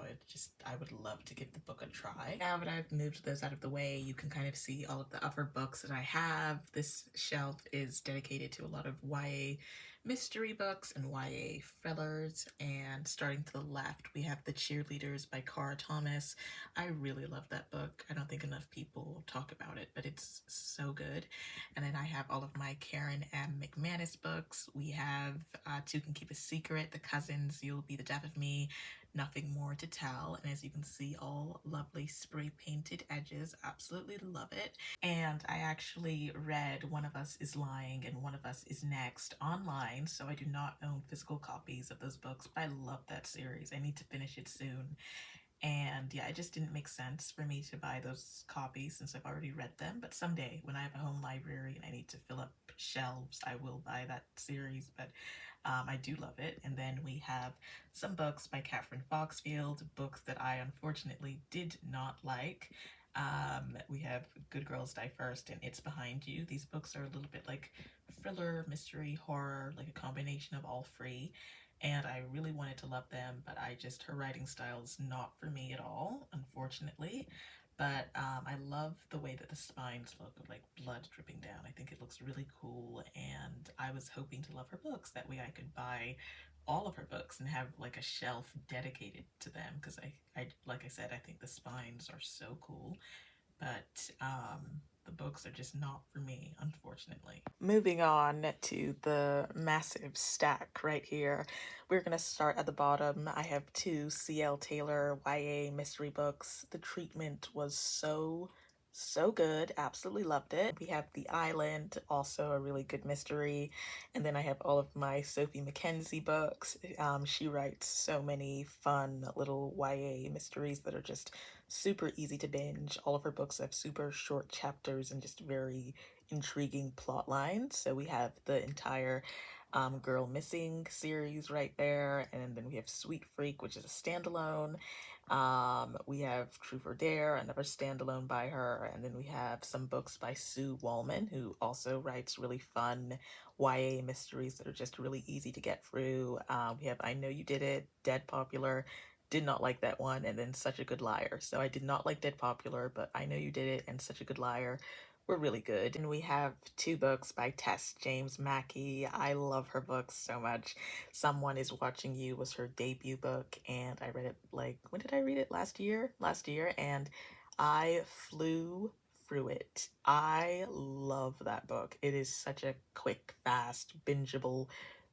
I would love to give the book a try. Now that I've moved those out of the way, you can kind of see all of the other books that I have. This shelf is dedicated to a lot of YA mystery books and YA thrillers, and starting to the left, we have The Cheerleaders by Cara Thomas. I really love that book. I don't think enough people talk about it, but it's so good. And then I have all of my Karen M. McManus books. We have Two Can Keep a Secret, The Cousins, You'll Be the Death of Me, Nothing More to Tell. And as you can see, all lovely spray painted edges. Absolutely love it. And I actually read One of Us is Lying and One of Us is Next online, so I do not own physical copies of those books, but I love that series. I need to finish it soon. And yeah, it just didn't make sense for me to buy those copies since I've already read them. But someday when I have a home library and I need to fill up shelves, I will buy that series. But I do love it. And then we have some books by Catherine Foxfield, books that I unfortunately did not like. We have Good Girls Die First and It's Behind You. These books are a little bit like thriller, mystery, horror, like a combination of all three, and I really wanted to love them, but her writing style is not for me at all, unfortunately. But I love the way that the spines look, of like blood dripping down. I think it looks really cool, and I was hoping to love her books. That way I could buy all of her books and have like a shelf dedicated to them, because like I said, I think the spines are so cool. But the books are just not for me, unfortunately. Moving on to the massive stack right here, we're going to start at the bottom. I have two C.L. Taylor YA mystery books. The treatment was so good. Absolutely loved it. We have The Island, also a really good mystery. And then I have all of my Sophie Mackenzie books. She writes so many fun little YA mysteries that are just super easy to binge. All of her books have super short chapters and just very intriguing plot lines. So we have the entire Girl Missing series right there, and then we have Sweet Freak, which is a standalone. We have Truth or Dare, another standalone by her, and then we have some books by Sue Wallman, who also writes really fun YA mysteries that are just really easy to get through. We have I Know You Did It, Dead Popular. Did not like that one, and then Such a Good Liar. So I did not like Dead Popular, but I Know You Did It and Such a Good Liar were really good. And we have two books by Tess James Mackey. I love her books so much. Someone is Watching You was her debut book, and I read it like, when did I read it? Last year, and I flew through it. I love that book. It is such a quick, fast, bingeable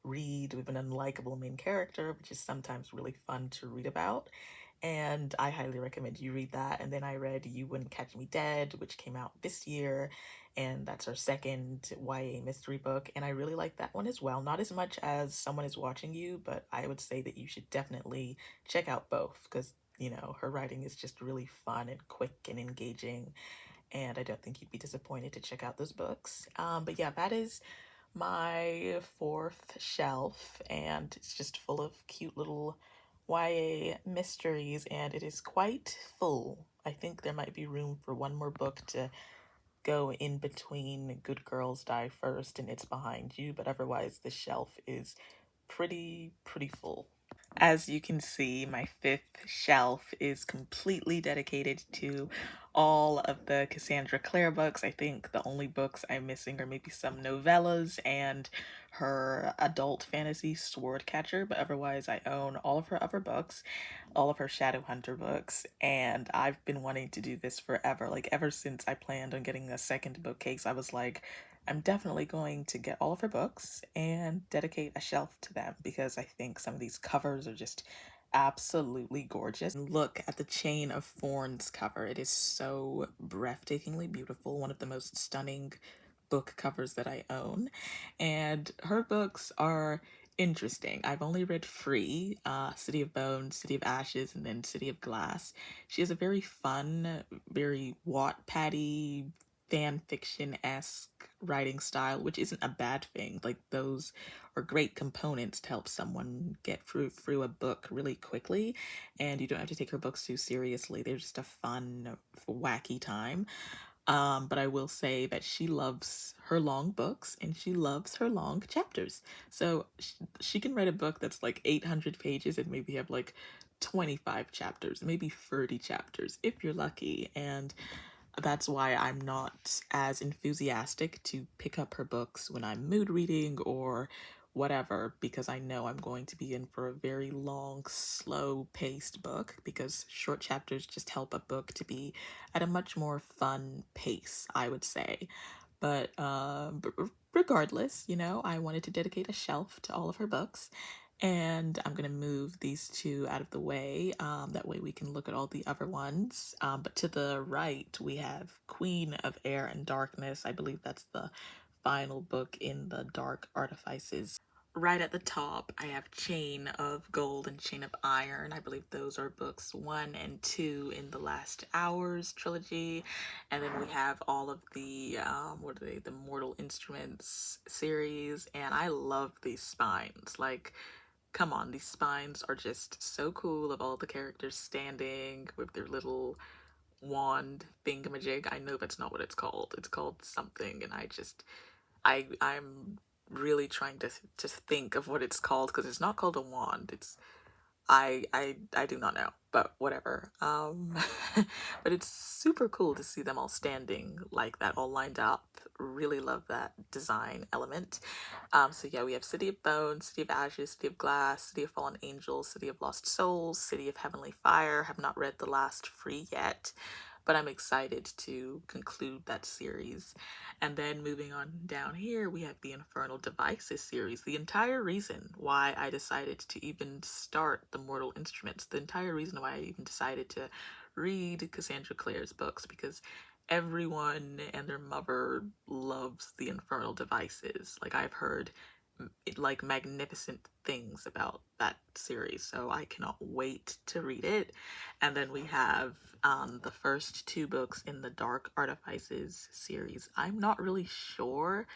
read with an unlikable main character, which is sometimes really fun to read about. And I highly recommend you read that. And then I read You Wouldn't Catch Me Dead, which came out this year, and that's her second YA mystery book. And I really like that one as well. Not as much as Someone Is Watching You, but I would say that you should definitely check out both because, you know, her writing is just really fun and quick and engaging. And I don't think you'd be disappointed to check out those books. But yeah, that is my fourth shelf, and it's just full of cute little YA mysteries, and it is quite full. I think there might be room for one more book to go in between Good Girls Die First and It's Behind You, but otherwise the shelf is pretty full. As you can see, my fifth shelf is completely dedicated to all of the Cassandra Clare books. I think the only books I'm missing are maybe some novellas and her adult fantasy Swordcatcher, but otherwise I own all of her other books, all of her Shadowhunter books, and I've been wanting to do this forever. Like ever since I planned on getting a second bookcase, I was like, I'm definitely going to get all of her books and dedicate a shelf to them because I think some of these covers are just absolutely gorgeous. Look at the Chain of Thorns cover. It is so breathtakingly beautiful, one of the most stunning book covers that I own. And her books are interesting. I've only read three, City of Bones, City of Ashes, and then City of Glass. She has a very fun, very Wattpad-y, fan fiction-esque writing style, which isn't a bad thing. Like those are great components to help someone get through a book really quickly, and you don't have to take her books too seriously. They're just a fun, wacky time. But I will say that she loves her long books and she loves her long chapters. So she can write a book that's like 800 pages and maybe have like 25 chapters, maybe 30 chapters if you're lucky. And that's why I'm not as enthusiastic to pick up her books when I'm mood reading or whatever, because I know I'm going to be in for a very long, slow paced book, because short chapters just help a book to be at a much more fun pace, I would say. But regardless, you know, I wanted to dedicate a shelf to all of her books. And I'm going to move these two out of the way. That way we can look at all the other ones. But to the right, we have Queen of Air and Darkness. I believe that's the final book in the Dark Artifices. Right at the top, I have Chain of Gold and Chain of Iron. I believe those are books 1 and 2 in the Last Hours trilogy. And then we have all of the, what are they, the Mortal Instruments series. And I love these spines. Like, come on, these spines are just so cool of all the characters standing with their little wand thingamajig. I know that's not what it's called. It's called something, and I'm really trying to think of what it's called, because it's not called a wand. It's I do not know, but whatever. But it's super cool to see them all standing like that, all lined up. Really love that design element. So yeah, we have City of Bones, City of Ashes, City of Glass, City of Fallen Angels, City of Lost Souls, City of Heavenly Fire. Have not read the last three yet, but I'm excited to conclude that series. And then moving on down here, we have the Infernal Devices series. The entire reason why I decided to even start the Mortal Instruments, the entire reason why I even decided to read Cassandra Clare's books, because everyone and their mother loves the Infernal Devices. Like, I've heard like magnificent things about that series, so I cannot wait to read it. And then we have the first two books in the Dark Artifices series. I'm not really sure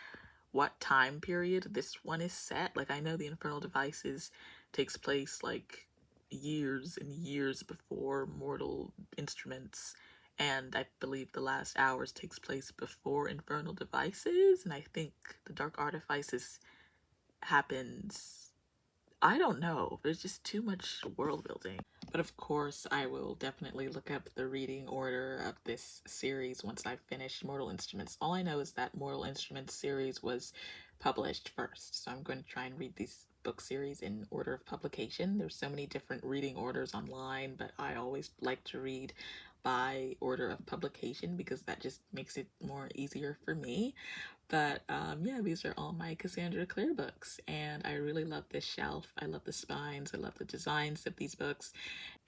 what time period this one is set. Like, I know the Infernal Devices takes place like years and years before Mortal Instruments, and I believe The Last Hours takes place before Infernal Devices, and I think the Dark Artifices happens, I don't know. There's just too much world building. But of course, I will definitely look up the reading order of this series once I've finished Mortal Instruments. All I know is that Mortal Instruments series was published first, so I'm going to try and read these book series in order of publication. There's so many different reading orders online, but I always like to read by order of publication because that just makes it more easier for me. But yeah, these are all my Cassandra Clare books, and I really love this shelf. I love the spines, I love the designs of these books,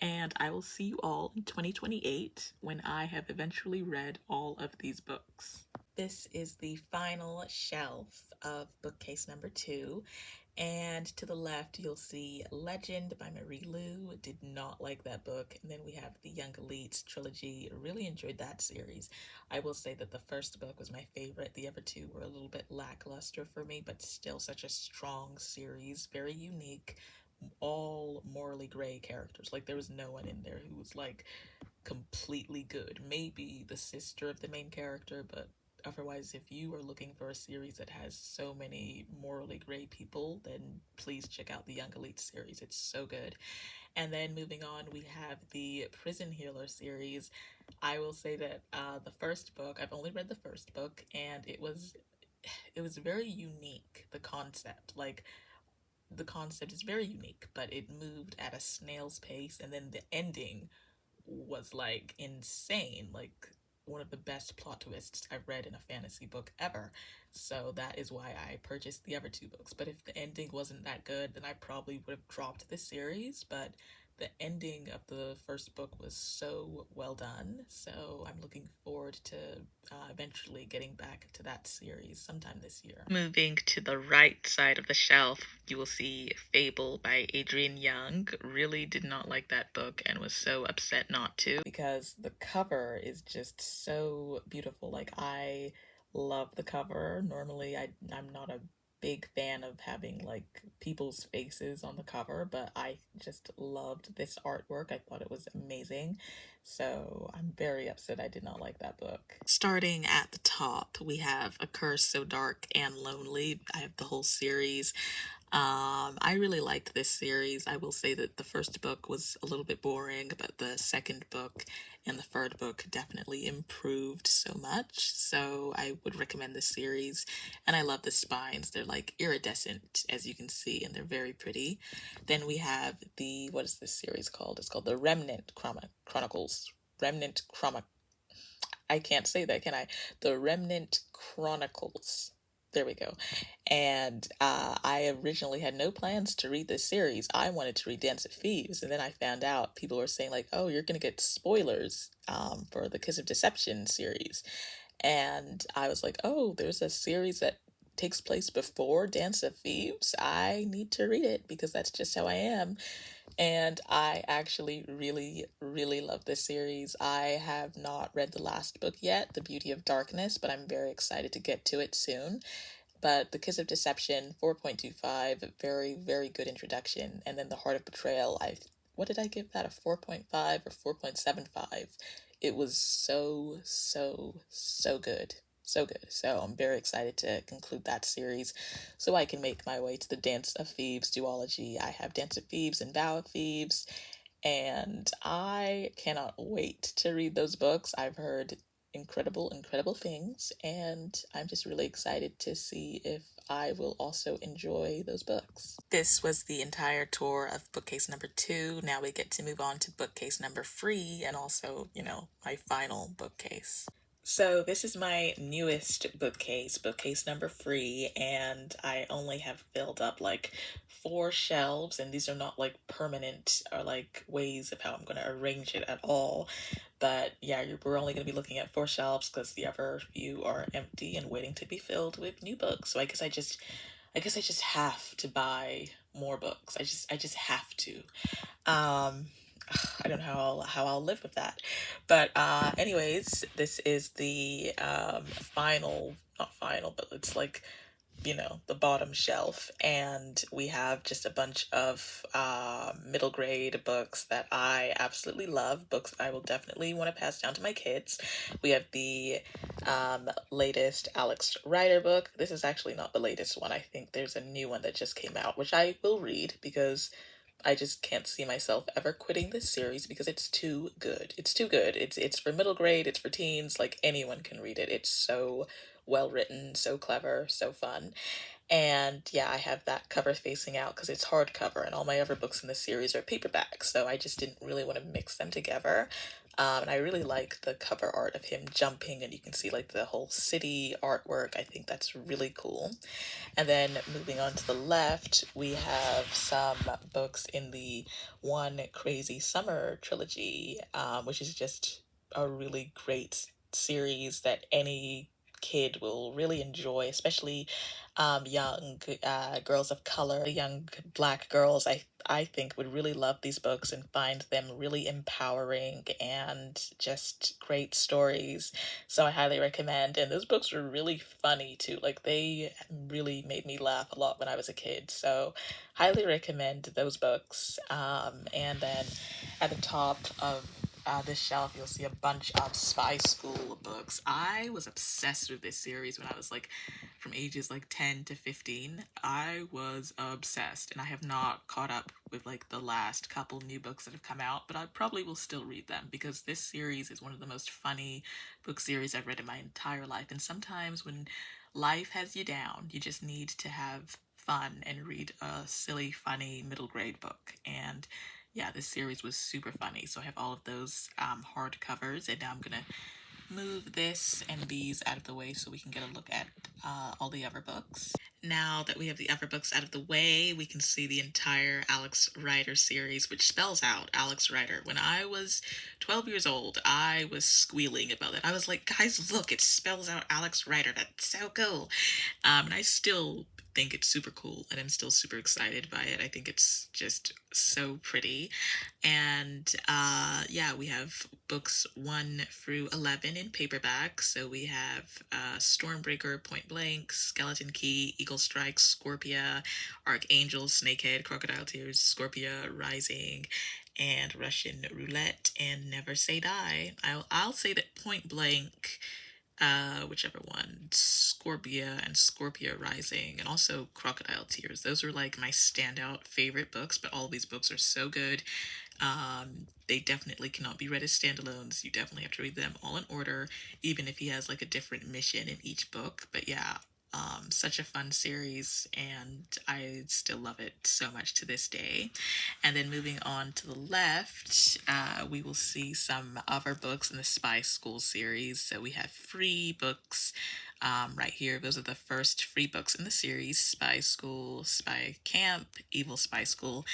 and I will see you all in 2028 when I have eventually read all of these books. This is the final shelf of bookcase number 2. And to the left, you'll see Legend by Marie Lu. Did not like that book. And then we have the Young Elites trilogy. Really enjoyed that series. I will say that the first book was my favorite. The other two were a little bit lackluster for me, but still such a strong series. Very unique. All morally gray characters. Like, there was no one in there who was like completely good. Maybe the sister of the main character, but Otherwise, if you are looking for a series that has so many morally gray people, then please check out the Young Elite series. It's so good. And then moving on, we have the Prison Healer series. I will say that the first book, I've only read the first book, and it was very unique, the concept. Like, the concept is very unique, but it moved at a snail's pace, and then the ending was like insane, like one of the best plot twists I've read in a fantasy book ever. So that is why I purchased the other two books. But if the ending wasn't that good, then I probably would have dropped the series. But the ending of the first book was so well done. So I'm looking forward to eventually getting back to that series sometime this year. Moving to the right side of the shelf, you will see Fable by Adrienne Young. Really did not like that book and was so upset not to, because the cover is just so beautiful. Like, I love the cover. Normally, I'm not a big fan of having like people's faces on the cover, but I just loved this artwork. I thought it was amazing. So I'm very upset I did not like that book. Starting at the top, we have A Curse So Dark and Lonely. I have the whole series. I really liked this series. I will say that the first book was a little bit boring, but the second book and the third book definitely improved so much. So I would recommend this series. And I love the spines. They're like iridescent, as you can see, and they're very pretty. Then we have what is this series called? It's called the Chronicles. Remnant Chroma. I can't say that, can I? The Remnant Chronicles. There we go. And I originally had no plans to read this series. I wanted to read Dance of Thieves, and then I found out people were saying like, "Oh, you're gonna get spoilers for the Kiss of Deception series," and I was like, "Oh, there's a series that takes place before Dance of Thieves. I need to read it because that's just how I am." And I actually really, really love this series. I have not read the last book yet, The Beauty of Darkness, but I'm very excited to get to it soon. But The Kiss of Deception, 4.25, very, very good introduction. And then The Heart of Betrayal, what did I give that? A 4.5 or 4.75? It was so, so, so good. So good. So I'm very excited to conclude that series so I can make my way to the Dance of Thieves duology. I have Dance of Thieves and Vow of Thieves, and I cannot wait to read those books. I've heard incredible, incredible things, and I'm just really excited to see if I will also enjoy those books. This was the entire tour of bookcase number 2. Now we get to move on to bookcase number 3, and also, my final bookcase. So this is my newest bookcase number 3, and I only have filled up like 4 shelves, and these are not like permanent or like ways of how I'm going to arrange it at all. But yeah, we're only going to be looking at 4 shelves because the other few are empty and waiting to be filled with new books. So I guess I just have to buy more books. I just have to. Um, I don't know how I'll live with that. But anyways, this is the final, not final, but it's like, the bottom shelf, and we have just a bunch of middle grade books that I absolutely love, books that I will definitely want to pass down to my kids. We have the latest Alex Rider book. This is actually not the latest one. I think there's a new one that just came out, which I will read because I just can't see myself ever quitting this series because it's too good. It's too good. It's for middle grade, it's for teens, like anyone can read it. It's so well written, so clever, so fun. And yeah, I have that cover facing out because it's hardcover, and all my other books in the series are paperback, so I just didn't really want to mix them together. And I really like the cover art of him jumping, and you can see like the whole city artwork. I think that's really cool. And then moving on to the left, we have some books in the One Crazy Summer trilogy, which is just a really great series that any kid will really enjoy, especially young girls of color, young black girls. I think would really love these books and find them really empowering and just great stories. So I highly recommend. And those books were really funny too. Like, they really made me laugh a lot when I was a kid. So highly recommend those books. And then at the top of this shelf, you'll see a bunch of spy school books. I was obsessed with this series when I was like from ages like 10 to 15. I was obsessed, and I have not caught up with like the last couple new books that have come out, but I probably will still read them because this series is one of the most funny book series I've read in my entire life. And sometimes when life has you down, you just need to have fun and read a silly, funny middle grade book. And yeah, this series was super funny. So I have all of those hardcovers, and now I'm gonna move this and these out of the way so we can get a look at all the other books. Now that we have the other books out of the way, we can see the entire Alex Rider series, which spells out Alex Rider. When I was 12 years old, I was squealing about it. I was like, guys, look, it spells out Alex Rider. That's so cool. And I still think it's super cool, and I'm still super excited by it. I think it's just so pretty. And yeah, we have books 1 through 11 in paperback. So we have Stormbreaker, Point Blank, Skeleton Key, Eagle Strike, Scorpia, Archangel, Snakehead, Crocodile Tears, Scorpia Rising, and Russian Roulette, and Never Say Die. I'll say that Point Blank, whichever one, Scorpia and Scorpia Rising, and also Crocodile Tears. Those are like my standout favorite books, but all of these books are so good. They definitely cannot be read as standalones. You definitely have to read them all in order, even if he has like a different mission in each book. But yeah, such a fun series, and I still love it so much to this day. And then moving on to the left, we will see some other books in the Spy School series. So we have free books right here. Those are the first free books in the series: Spy School, Spy Camp, Evil Spy School,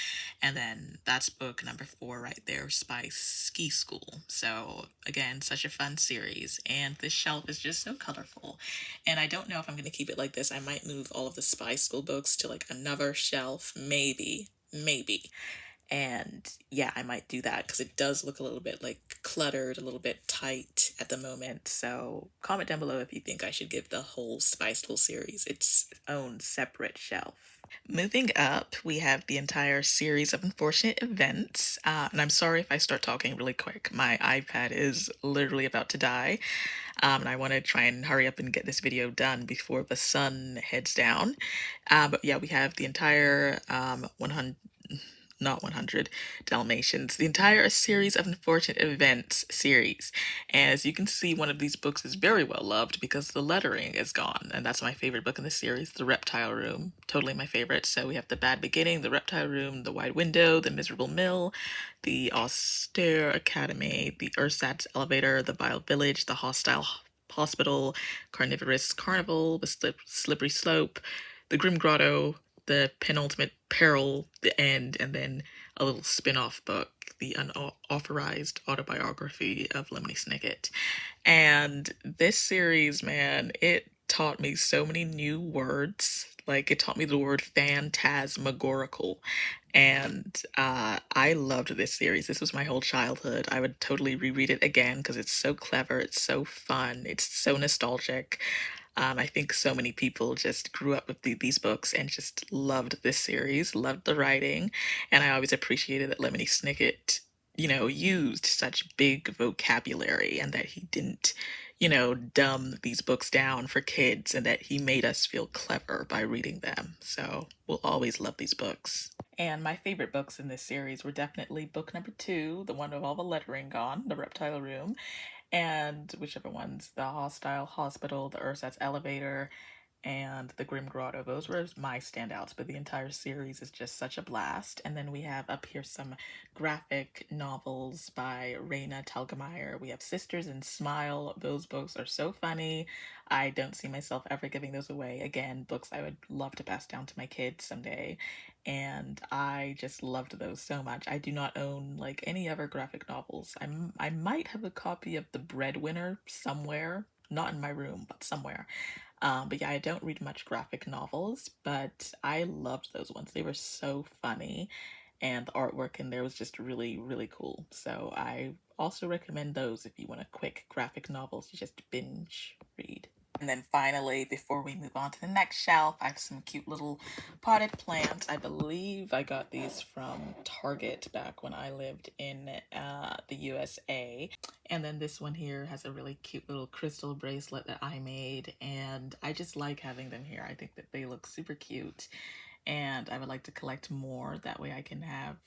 and then that's book number 4 right there, Spy Ski School. So again, such a fun series, and this shelf is just so colorful. And I don't know if I'm going to keep it like this. I might move all of the Spy School books to like another shelf, maybe. And yeah, I might do that because it does look a little bit like cluttered, a little bit tight at the moment. So comment down below if you think I should give the whole Spy School series its own separate shelf. Moving up, we have the entire series of unfortunate events. And I'm sorry if I start talking really quick. My iPad is literally about to die. And I want to try and hurry up and get this video done before the sun heads down. But yeah, we have the entire 100, not 100 Dalmatians, the entire series of unfortunate events series. And as you can see, one of these books is very well loved because the lettering is gone. And that's my favorite book in the series, The Reptile Room. Totally my favorite. So we have The Bad Beginning, The Reptile Room, The Wide Window, The Miserable Mill, The Austere Academy, The Ersatz Elevator, The Vile Village, The Hostile Hospital, Carnivorous Carnival, The Slippery Slope, The Grim Grotto, The Penultimate Peril, The End, and then a little spin-off book, The Unauthorized Autobiography of Lemony Snicket. And this series, man, it taught me so many new words. Like, it taught me the word phantasmagorical. And I loved this series. This was my whole childhood. I would totally reread it again because it's so clever, it's so fun, it's so nostalgic. I think so many people just grew up with these books and just loved this series, loved the writing, and I always appreciated that Lemony Snicket, used such big vocabulary and that he didn't, dumb these books down for kids and that he made us feel clever by reading them. So we'll always love these books. And my favorite books in this series were definitely book number 2, the one with all the lettering gone, The Reptile Room, and whichever one's The Hostile Hospital, The Ersatz Elevator, and The Grim Grotto. Those were my standouts, but the entire series is just such a blast. And then we have up here some graphic novels by Raina Telgemeier. We have Sisters and Smile. Those books are so funny. I don't see myself ever giving those away. Again, books I would love to pass down to my kids someday. And I just loved those so much. I do not own like any other graphic novels. I might have a copy of The Breadwinner somewhere, not in my room, but somewhere. But yeah, I don't read much graphic novels, but I loved those ones. They were so funny, and the artwork in there was just really, really cool. So I also recommend those if you want a quick graphic novel to just binge read. And then finally, before we move on to the next shelf, I have some cute little potted plants. I believe I got these from Target back when I lived in the USA. And then this one here has a really cute little crystal bracelet that I made, and I just like having them here. I think that they look super cute, and I would like to collect more. That way I can have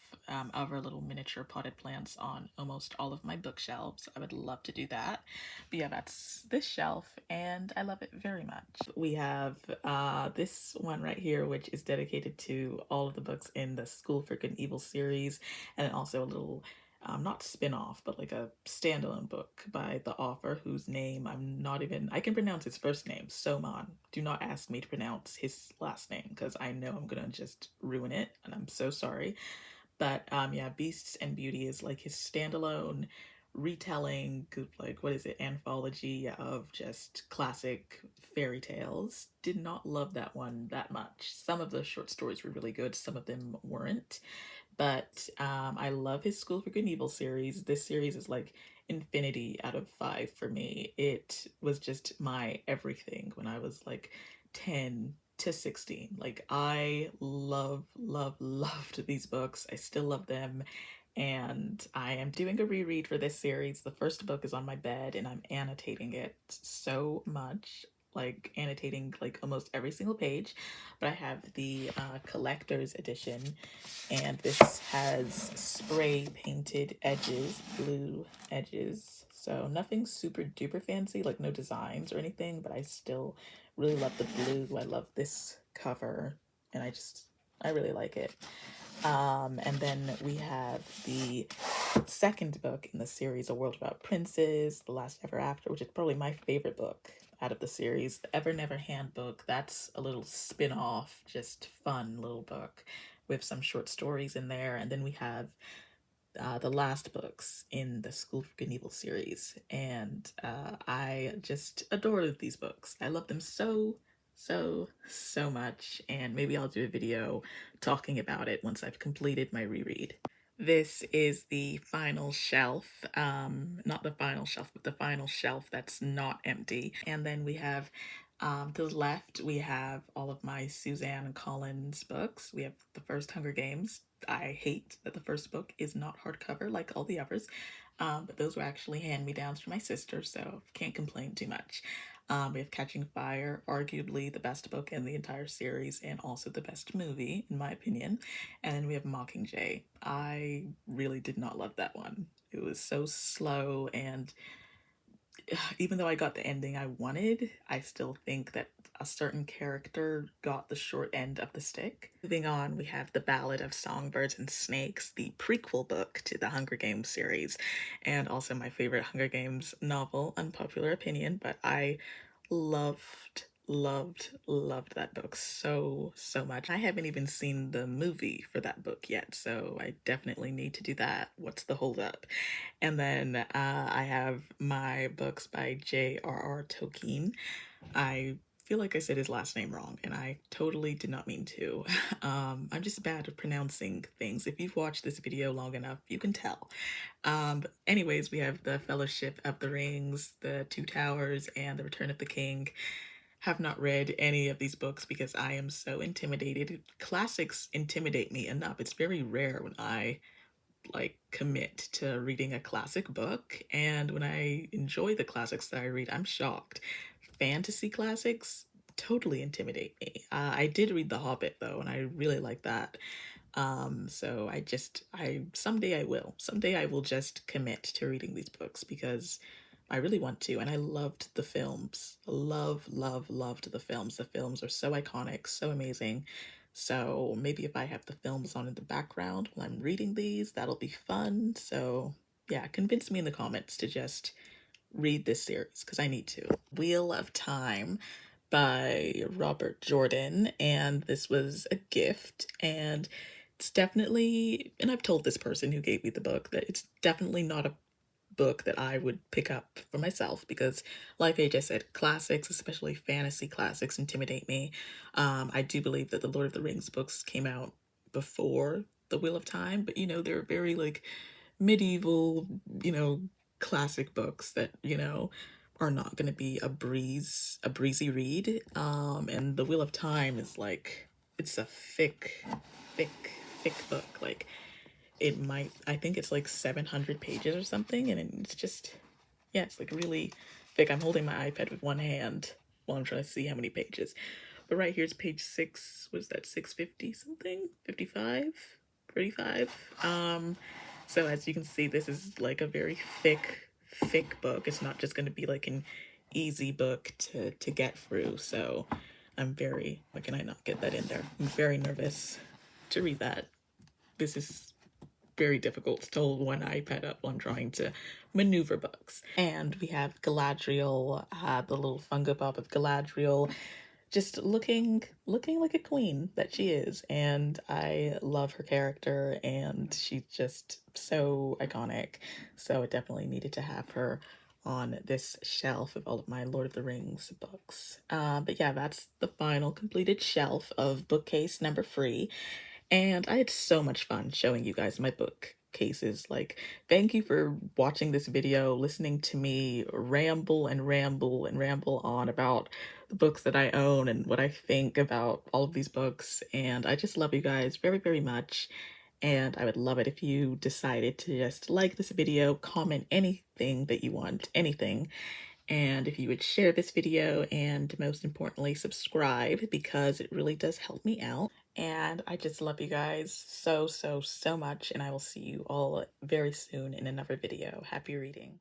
other little miniature potted plants on almost all of my bookshelves. I would love to do that. But yeah, that's this shelf, and I love it very much. We have this one right here, which is dedicated to all of the books in the School for Good and Evil series, and then also a little not spin-off, but like a standalone book by the author whose name I can pronounce his first name, Soman. Do not ask me to pronounce his last name because I know I'm gonna just ruin it, and I'm so sorry. But yeah, Beasts and Beauty is like his standalone retelling, like what is it, anthology of just classic fairy tales. Did not love that one that much. Some of the short stories were really good, some of them weren't. But I love his School for Good and Evil series. This series is like infinity out of 5 for me. It was just my everything when I was like 10 to 16. Like I loved these books. I still love them. And I am doing a reread for this series. The first book is on my bed and I'm annotating it so much, like annotating like almost every single page. But I have the collector's edition, and this has spray painted edges, blue edges. So nothing super duper fancy, like no designs or anything, but I still really love the blue. I love this cover, and I really like it. And then we have the second book in the series, A World Without Princes, The Last Ever After, which is probably my favorite book out of the series. The Ever Never Handbook, that's a little spin-off, just fun little book with some short stories in there. And then we have the last books in the School for Good and Evil series. And I just adore these books. I love them so much. And maybe I'll do a video talking about it once I've completed my reread. This is the final shelf, not the final shelf, but the final shelf that's not empty. And then we have to the left, we have all of my Suzanne Collins books. We have the first Hunger Games. I hate that the first book is not hardcover like all the others, but those were actually hand-me-downs from my sister, so can't complain too much. We have Catching Fire, arguably the best book in the entire series and also the best movie, in my opinion. And then we have Mockingjay. I really did not love that one. It was so slow, and even though I got the ending I wanted, I still think that a certain character got the short end of the stick. Moving on, we have The Ballad of Songbirds and Snakes, the prequel book to the Hunger Games series, and also my favorite Hunger Games novel, unpopular opinion, but I loved that book so much. I haven't even seen the movie for that book yet, so I definitely need to do that. What's the holdup? And then I have my books by J.R.R. Tolkien. I feel like I said his last name wrong, and I totally did not mean to. I'm just bad at pronouncing things. If you've watched this video long enough, you can tell. But anyways, we have The Fellowship of the Rings, The Two Towers, and The Return of the King. Have not read any of these books because I am so intimidated. Classics intimidate me enough. It's very rare when I like commit to reading a classic book, and when I enjoy the classics that I read, I'm shocked. Fantasy classics totally intimidate me. I did read The Hobbit though, and I really like that. So someday I will just commit to reading these books because I really want to, and I loved the films. Loved the films. The films are so iconic, so amazing. So maybe if I have the films on in the background while I'm reading these, that'll be fun. So yeah, convince me in the comments to just read this series because I need to. Wheel of Time by Robert Jordan, and this was a gift, and it's definitely, and I've told this person who gave me the book that it's definitely not a book that I would pick up for myself because, like I just said, classics, especially fantasy classics, intimidate me. I do believe that the Lord of the Rings books came out before the Wheel of Time, but they're very like medieval, classic books that, are not going to be a breezy read. And The Wheel of Time is like, it's a thick, thick book. Like, I think it's like 700 pages or something, and it's just, yeah, it's like really thick. I'm holding my iPad with one hand while I'm trying to see how many pages. But right here's page 6, what is that, 650 something? 55? 35? So as you can see, this is like a very thick book. It's not just going to be like an easy book to get through. So why can I not get that in there? I'm very nervous to read that. This is very difficult to hold one iPad up when trying to maneuver books. And we have Galadriel, the little Funko Pop of Galadriel, just looking like a queen that she is. And I love her character, and she's just so iconic. So I definitely needed to have her on this shelf of all of my Lord of the Rings books. But yeah, that's the final completed shelf of bookcase number 3. And I had so much fun showing you guys my bookcases. Like, thank you for watching this video, listening to me ramble and ramble and ramble on about the books that I own and what I think about all of these books. And I just love you guys very, very much. And I would love it if you decided to just like this video, comment anything that you want, anything. And if you would share this video, and most importantly, subscribe, because it really does help me out. And I just love you guys so, so, so much. And I will see you all very soon in another video. Happy reading.